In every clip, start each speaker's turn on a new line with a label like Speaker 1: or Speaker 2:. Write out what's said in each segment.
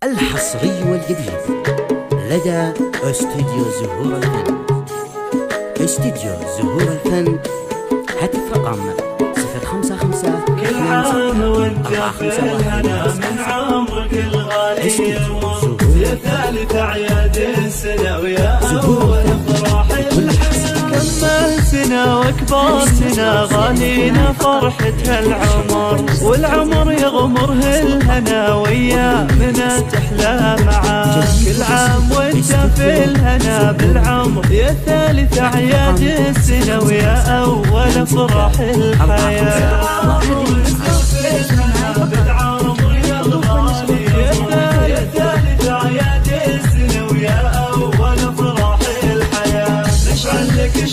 Speaker 1: الحصري والجديد لدى استوديو زهور الفن. استوديو زهور الفن، هاتف رقم 055
Speaker 2: كل عام وانت في الهنا من عمرك الغالي يا ثالث اعياد السنه ويا اول افراح الحياه. كملتنا وكبرتنا غالينا فرحة هالعمر، والعمر يغمره الهنا ويامنا تحلى معاك. كل عام وانت في الهنا بالعمر يا ثالث اعياد السنه ويا اول افراح الحياه.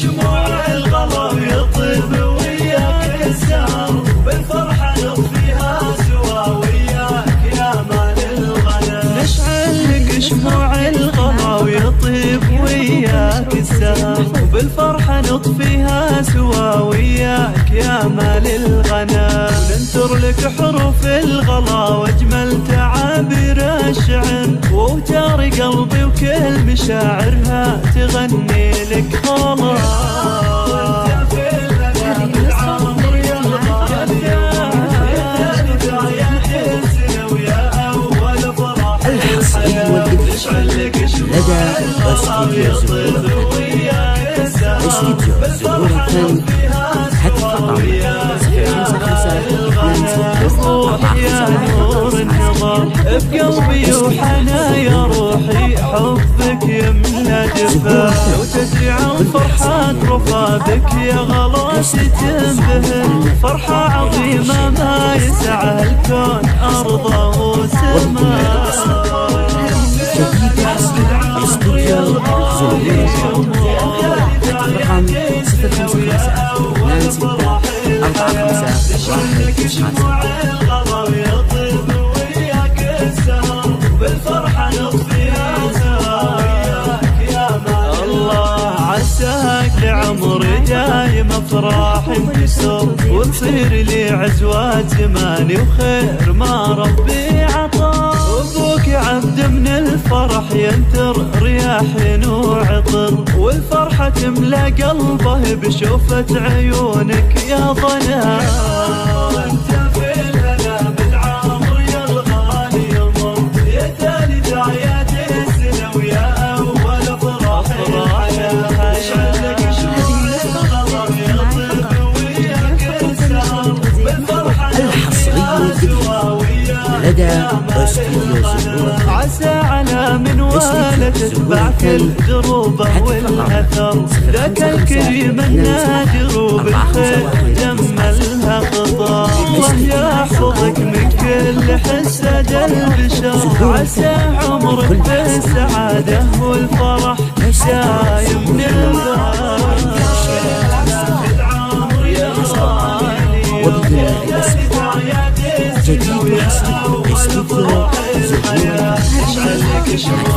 Speaker 2: شموع الغلا ويطيب وياك الزهر، بالفرحة نطفيها سوا وياك يا مال الغلا. نشعل لك شموع الغلا ويطيب وياك الزهر، وبالفرحة نطفيها سوا وياك يا مال الغنا. وننثر لك حروف الغلا واجمل تعابير الشعر، ووتار قلبي وكل مشاعرها تغني لك خلاص.
Speaker 1: لدى استوديو زهور الفن. استوديو زهور الفن، هاتف رقم 055
Speaker 2: بقلبي وحنا يا روحي حبك يملا جفا. لو تدري عن فرحة رفا بك يا غلاش تنبهر، فرحة عظيمة ما يسعى الكون أرضه وسماء.
Speaker 1: استوديو زهور الفن، رقم
Speaker 2: 055 الله عساك لعمري دايم افراح انكسر، وتصير لي عزوات زماني وخير ما ربي عطا. ابوك عبد من الفرح ينثر رياح وعطر، والفرحة تملى قلبه بشوفة عيونك يا ضنا. انت في الهنا بالعمر يا الغالي يمر، يا ثالث اعياد السنه ويا اول افراح الحياه. شعلك شموع الغلا يطيب وياك السهر، بالفرحه
Speaker 1: الحصري لدى استوديو زهور الفن.
Speaker 2: عسى على من والدت تتبع كل دروبه والاثر، ذاك الكريم النادر وبالخير جملها خطا. الله يحفظك من كل حسد البشر، عسى عمرك بالسعاده والفرح دايم نبار.
Speaker 1: جديد وحصري استوديو زهور الفن.